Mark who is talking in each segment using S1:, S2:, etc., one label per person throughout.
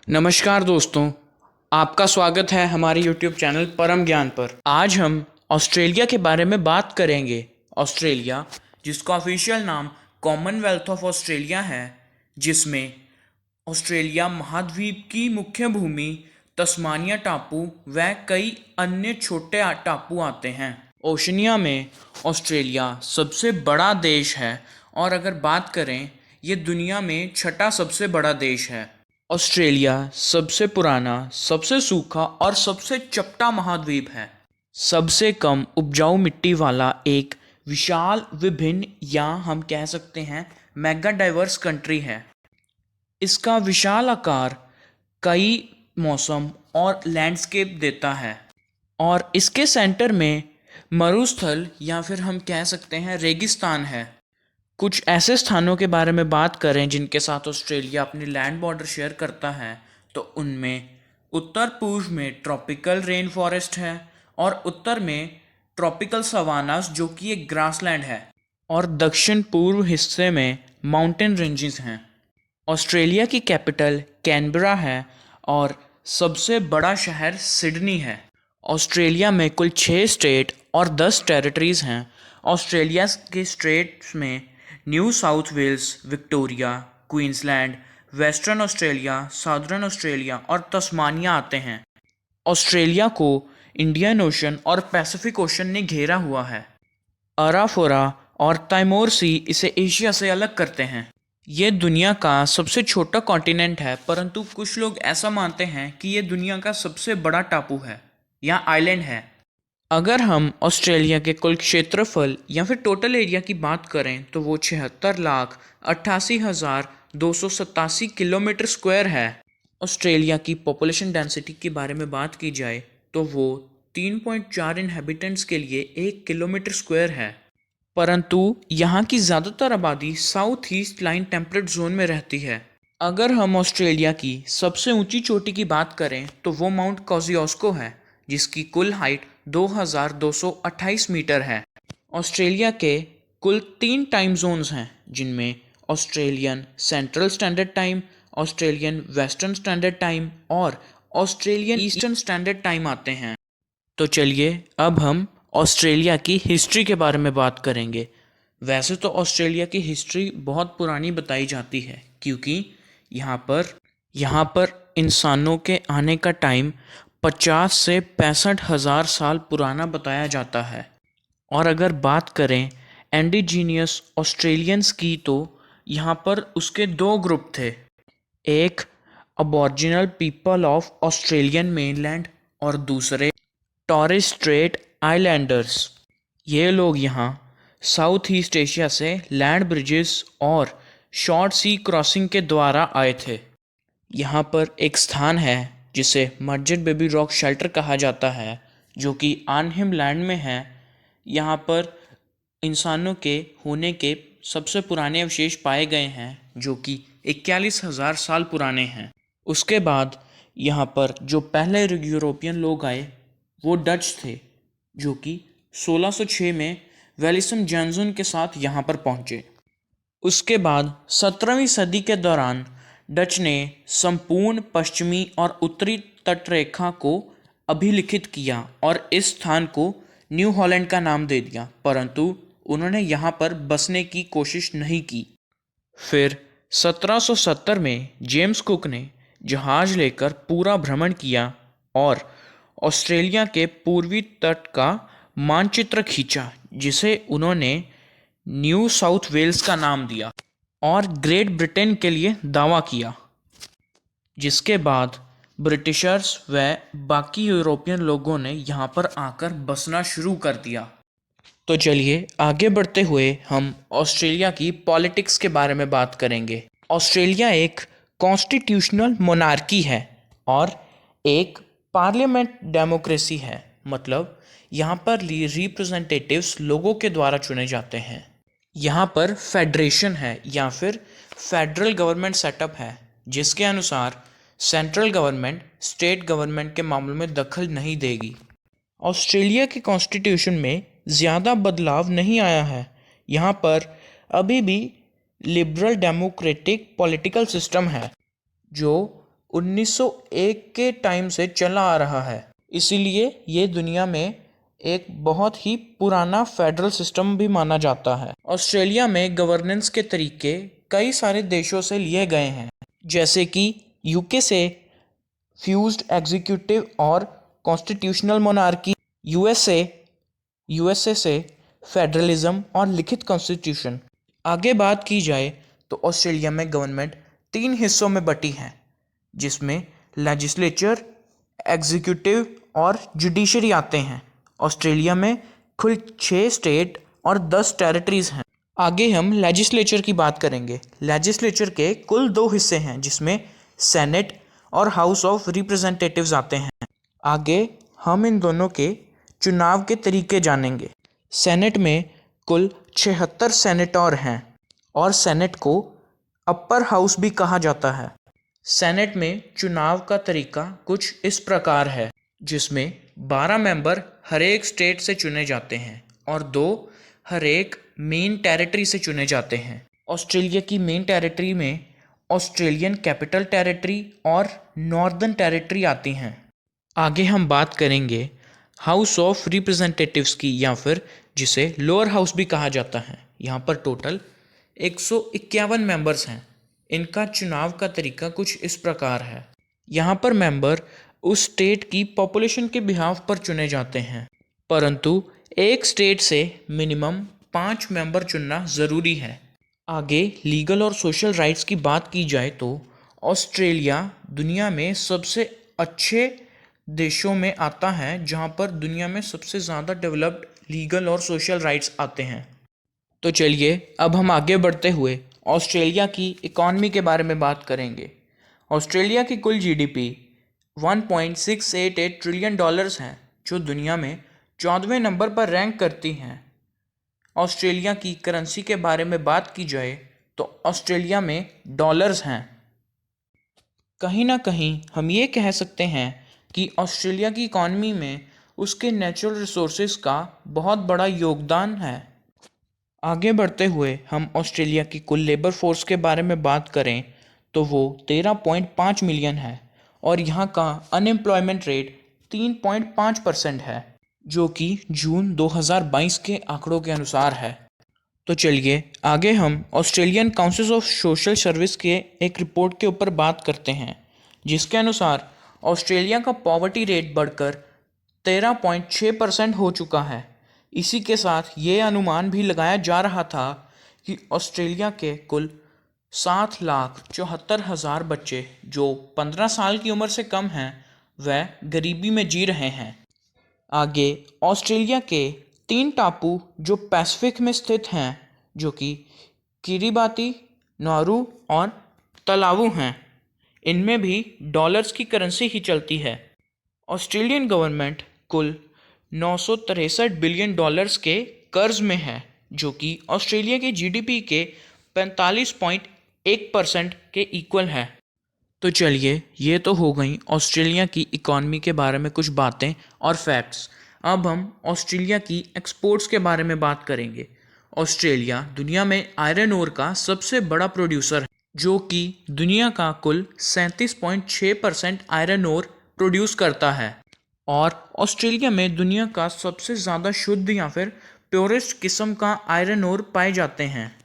S1: नमस्कार दोस्तों, आपका स्वागत है हमारे YouTube चैनल परम ज्ञान पर। आज हम ऑस्ट्रेलिया के बारे में बात करेंगे। ऑस्ट्रेलिया, जिसका ऑफिशियल नाम कॉमनवेल्थ ऑफ ऑस्ट्रेलिया है, जिसमें ऑस्ट्रेलिया महाद्वीप की मुख्य भूमि, तस्मानिया टापू व कई अन्य छोटे टापू आते हैं। ओशनिया में ऑस्ट्रेलिया सबसे बड़ा देश है और अगर बात करें, ये दुनिया में छठा सबसे बड़ा देश है। ऑस्ट्रेलिया सबसे पुराना, सबसे सूखा और सबसे चपटा महाद्वीप है। सबसे कम उपजाऊ मिट्टी वाला एक विशाल, विभिन्न या हम कह सकते हैं मेगा डाइवर्स कंट्री है। इसका विशाल आकार कई मौसम और लैंडस्केप देता है और इसके सेंटर में मरुस्थल या फिर हम कह सकते हैं रेगिस्तान है। कुछ ऐसे स्थानों के बारे में बात करें जिनके साथ ऑस्ट्रेलिया अपनी लैंड बॉर्डर शेयर करता है, तो उनमें उत्तर पूर्व में ट्रॉपिकल रेन फॉरेस्ट है और उत्तर में ट्रॉपिकल सवानास जो कि एक ग्रासलैंड है, और दक्षिण पूर्व हिस्से में माउंटेन रेंजेस हैं। ऑस्ट्रेलिया की कैपिटल कैनबरा है और सबसे बड़ा शहर सिडनी है। ऑस्ट्रेलिया में कुल 6 स्टेट और 10 टेरिटरीज हैं। ऑस्ट्रेलिया के स्टेट्स में New South Wales, Victoria, Queensland, Western Australia, Southern Australia और तस्मानिया आते हैं। ऑस्ट्रेलिया को इंडियन ओशन और पैसिफिक ओशन ने घेरा हुआ है। अराफोरा और तैमूर सी इसे एशिया से अलग करते हैं। ये दुनिया का सबसे छोटा कॉन्टिनेंट है, परंतु कुछ लोग ऐसा मानते हैं कि ये दुनिया का सबसे बड़ा टापू है या आइलैंड है। अगर हम ऑस्ट्रेलिया के कुल क्षेत्रफल या फिर टोटल एरिया की बात करें तो वो 76,88,287 किलोमीटर स्क्वायर है। ऑस्ट्रेलिया की पॉपुलेशन डेंसिटी के बारे में बात की जाए तो वो 3.4 इनहेबिटेंट्स के लिए 1 किलोमीटर स्क्वायर है, परंतु यहाँ की ज़्यादातर आबादी south east line temperate zone में रहती है। अगर हम ऑस्ट्रेलिया की सबसे ऊंची चोटी की बात करें तो वो माउंट कोजियोस्को है, जिसकी कुल हाइट 2,228 मीटर है। ऑस्ट्रेलिया के कुल 3 टाइम जोन्स हैं, जिनमें Australian central standard time, Australian western standard time और ऑस्ट्रेलियन ईस्टर्न स्टैंडर्ड टाइम आते हैं। तो चलिए अब हम ऑस्ट्रेलिया की हिस्ट्री के बारे में बात करेंगे। वैसे तो ऑस्ट्रेलिया की हिस्ट्री बहुत पुरानी बताई जाती है, क्योंकि यहाँ पर इंसानों के आने का टाइम 50 से 65,000 साल पुराना बताया जाता है। और अगर बात करें इंडिजीनियस ऑस्ट्रेलियंस की, तो यहाँ पर उसके 2 ग्रुप थे। एक अबॉरिजिनल पीपल ऑफ ऑस्ट्रेलियन मेनलैंड और दूसरे टॉरेस स्ट्रेट आइलैंडर्स। ये लोग यहाँ साउथ ईस्ट एशिया से लैंड ब्रिजेस और शॉर्ट सी क्रॉसिंग के द्वारा आए थे। यहाँ पर एक स्थान है जिसे मर्जेंट बेबी रॉक शेल्टर कहा जाता है, जो कि आर्नहेम लैंड में है। यहाँ पर इंसानों के होने के सबसे पुराने अवशेष पाए गए हैं, जो कि 41,000 साल पुराने हैं। उसके बाद यहाँ पर जो पहले यूरोपियन लोग आए वो डच थे, जो कि 1606 में वेलिसम जॉनसन के साथ यहाँ पर पहुँचे। उसके बाद 17वीं सदी के दौरान डच ने संपूर्ण पश्चिमी और उत्तरी तटरेखा को अभिलिखित किया और इस स्थान को न्यू हॉलैंड का नाम दे दिया, परंतु उन्होंने यहाँ पर बसने की कोशिश नहीं की। फिर 1770 में जेम्स कुक ने जहाज लेकर पूरा भ्रमण किया और ऑस्ट्रेलिया के पूर्वी तट का मानचित्र खींचा, जिसे उन्होंने न्यू साउथ वेल्स का नाम दिया और ग्रेट ब्रिटेन के लिए दावा किया। जिसके बाद ब्रिटिशर्स व बाकी यूरोपियन लोगों ने यहाँ पर आकर बसना शुरू कर दिया। तो चलिए आगे बढ़ते हुए हम ऑस्ट्रेलिया की पॉलिटिक्स के बारे में बात करेंगे। ऑस्ट्रेलिया एक कॉन्स्टिट्यूशनल मोनार्की है और एक पार्लियामेंट डेमोक्रेसी है, मतलब यहाँ पर रिप्रेजेंटेटिव्स लोगों के द्वारा चुने जाते हैं। यहाँ पर फेडरेशन है या फिर फेडरल गवर्नमेंट सेटअप है, जिसके अनुसार सेंट्रल गवर्नमेंट स्टेट गवर्नमेंट के मामलों में दखल नहीं देगी। ऑस्ट्रेलिया के कॉन्स्टिट्यूशन में ज़्यादा बदलाव नहीं आया है। यहाँ पर अभी भी लिबरल डेमोक्रेटिक पॉलिटिकल सिस्टम है, जो 1901 के टाइम से चला आ रहा है। इसीलिए ये दुनिया में एक बहुत ही पुराना फेडरल सिस्टम भी माना जाता है। ऑस्ट्रेलिया में गवर्नेंस के तरीके कई सारे देशों से लिए गए हैं, जैसे कि यूके से फ्यूज्ड एग्जीक्यूटिव और कॉन्स्टिट्यूशनल मोनार्की, यूएसए से फेडरलिज्म और लिखित कॉन्स्टिट्यूशन। आगे बात की जाए तो ऑस्ट्रेलिया में गवर्नमेंट 3 हिस्सों में बटी है, जिसमें लेजिस्लेचर, एग्जीक्यूटिव और जुडिशरी आते हैं। ऑस्ट्रेलिया में कुल 6 स्टेट और 10 टेरिटरीज हैं। आगे हम लेजिस्लेचर की बात करेंगे। लेजिस्लेचर के कुल 2 हिस्से हैं, जिसमें सेनेट और हाउस ऑफ रिप्रेजेंटेटिव्स आते हैं। आगे हम इन दोनों के चुनाव के तरीके जानेंगे। सेनेट में कुल 76 सेनेटर हैं और सेनेट को अपर हाउस भी कहा जाता है। सेनेट में चुनाव का तरीका कुछ इस प्रकार है, जिसमें 12 मेंबर हर एक स्टेट से चुने जाते हैं और 2 हर एक मेन टेरिटरी से चुने जाते हैं। ऑस्ट्रेलिया की मेन टेरिटरी में ऑस्ट्रेलियन कैपिटल टेरिटरी और नॉर्दर्न टेरिटरी आती हैं। आगे हम बात करेंगे हाउस ऑफ रिप्रेजेंटेटिव्स की, या फिर जिसे लोअर हाउस भी कहा जाता है। यहाँ पर टोटल 151 मेंबर्स हैं। इनका चुनाव का तरीका कुछ इस प्रकार है। यहाँ पर मेंबर उस स्टेट की पॉपुलेशन के बिहाफ पर चुने जाते हैं, परंतु एक स्टेट से मिनिमम 5 मेंबर चुनना ज़रूरी है। आगे लीगल और सोशल राइट्स की बात की जाए तो ऑस्ट्रेलिया दुनिया में सबसे अच्छे देशों में आता है, जहाँ पर दुनिया में सबसे ज़्यादा डेवलप्ड लीगल और सोशल राइट्स आते हैं। तो चलिए अब हम आगे बढ़ते हुए ऑस्ट्रेलिया की इकॉनमी के बारे में बात करेंगे। ऑस्ट्रेलिया की कुल जीडीपी 1.688 ट्रिलियन डॉलर्स हैं, जो दुनिया में 14वें नंबर पर रैंक करती हैं। ऑस्ट्रेलिया की करेंसी के बारे में बात की जाए तो ऑस्ट्रेलिया में डॉलर्स हैं। कहीं ना कहीं हम ये कह सकते हैं कि ऑस्ट्रेलिया की इकॉनमी में उसके नेचुरल रिसोर्सेज का बहुत बड़ा योगदान है। आगे बढ़ते हुए हम ऑस्ट्रेलिया की कुल लेबर फोर्स के बारे में बात करें तो वो 13.5 मिलियन है और यहाँ का अनएम्प्लॉयमेंट रेट 3.5% है, जो कि जून 2022 के आंकड़ों के अनुसार है। तो चलिए आगे हम Australian council of social service के एक रिपोर्ट के ऊपर बात करते हैं, जिसके अनुसार ऑस्ट्रेलिया का पॉवर्टी रेट बढ़कर 13.6% हो चुका है। इसी के साथ ये अनुमान भी लगाया जा रहा था कि ऑस्ट्रेलिया के कुल 7,74,000 बच्चे जो 15 साल की उम्र से कम हैं वह गरीबी में जी रहे हैं। आगे ऑस्ट्रेलिया के 3 टापू जो पैसिफिक में स्थित हैं, जो कि किरिबाती, नारू और तलावू हैं, इनमें भी डॉलर्स की करेंसी ही चलती है। ऑस्ट्रेलियन गवर्नमेंट कुल 963 बिलियन डॉलर्स के कर्ज में है, जो कि ऑस्ट्रेलिया की जीडीपी के 45.1% के इक्वल है। तो चलिए ये तो हो गई ऑस्ट्रेलिया की इकॉनमी के बारे में कुछ बातें और फैक्ट्स। अब हम ऑस्ट्रेलिया की एक्सपोर्ट्स के बारे में बात करेंगे। ऑस्ट्रेलिया दुनिया में आयरन ओर का सबसे बड़ा प्रोड्यूसर है, जो कि दुनिया का कुल 37.6% आयरन ओर प्रोड्यूस करता है। और ऑस्ट्रेलिया में दुनिया का सबसे ज़्यादा शुद्ध या फिर प्योरेस्ट किस्म का आयरन ओर पाए जाते हैं,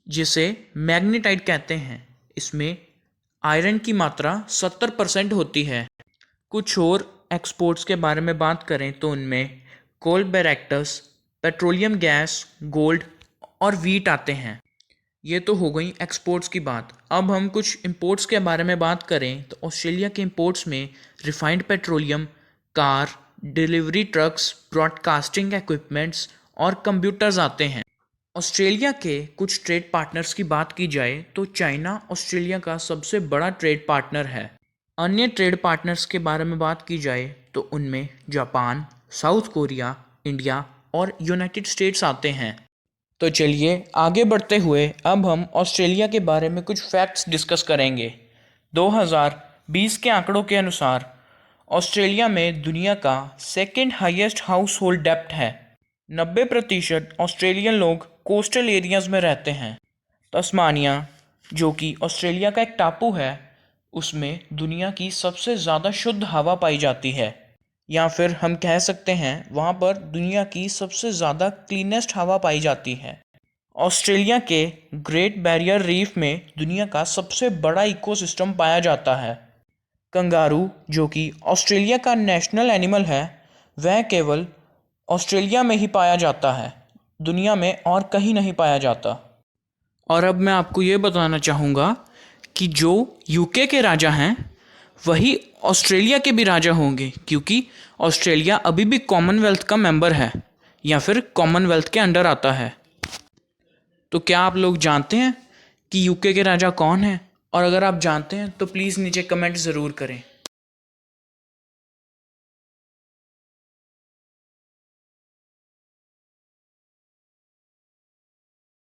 S1: जिसे मैग्नेटाइट कहते हैं। इसमें आयरन की मात्रा 70% होती है। कुछ और एक्सपोर्ट्स के बारे में बात करें तो उनमें कोल बैरेक्टस, पेट्रोलियम गैस, गोल्ड और वीट आते हैं। ये तो हो गई एक्सपोर्ट्स की बात। अब हम कुछ इंपोर्ट्स के बारे में बात करें तो ऑस्ट्रेलिया के इंपोर्ट्स में refined petroleum, car, delivery trucks, broadcasting equipments और कंप्यूटर्स आते हैं। ऑस्ट्रेलिया के कुछ ट्रेड पार्टनर्स की बात की जाए तो चाइना ऑस्ट्रेलिया का सबसे बड़ा ट्रेड पार्टनर है। अन्य ट्रेड पार्टनर्स के बारे में बात की जाए तो उनमें जापान, साउथ कोरिया, इंडिया और यूनाइटेड स्टेट्स आते हैं। तो चलिए आगे बढ़ते हुए अब हम ऑस्ट्रेलिया के बारे में कुछ फैक्ट्स डिस्कस करेंगे। 2020 के आंकड़ों के अनुसार ऑस्ट्रेलिया में दुनिया का सेकेंड हाईएस्ट हाउस होल्ड डेप्ट है। 90% ऑस्ट्रेलियन लोग कोस्टल एरियाज में रहते हैं। तस्मानिया, जो कि ऑस्ट्रेलिया का एक टापू है, उसमें दुनिया की सबसे ज़्यादा शुद्ध हवा पाई जाती है, या फिर हम कह सकते हैं वहाँ पर दुनिया की सबसे ज़्यादा क्लीनेस्ट हवा पाई जाती है। ऑस्ट्रेलिया के ग्रेट बैरियर रीफ में दुनिया का सबसे बड़ा इकोसिस्टम पाया जाता है। कंगारू, जो कि ऑस्ट्रेलिया का नेशनल एनिमल है, वह केवल ऑस्ट्रेलिया में ही पाया जाता है, दुनिया में और कहीं नहीं पाया जाता। और अब मैं आपको ये बताना चाहूँगा कि जो यूके के राजा हैं वही ऑस्ट्रेलिया के भी राजा होंगे, क्योंकि ऑस्ट्रेलिया अभी भी कॉमनवेल्थ का मेंबर है या फिर कॉमनवेल्थ के अंडर आता है। तो क्या आप लोग जानते हैं कि यूके के राजा कौन हैं? और अगर आप जानते हैं तो प्लीज़ नीचे कमेंट ज़रूर करें।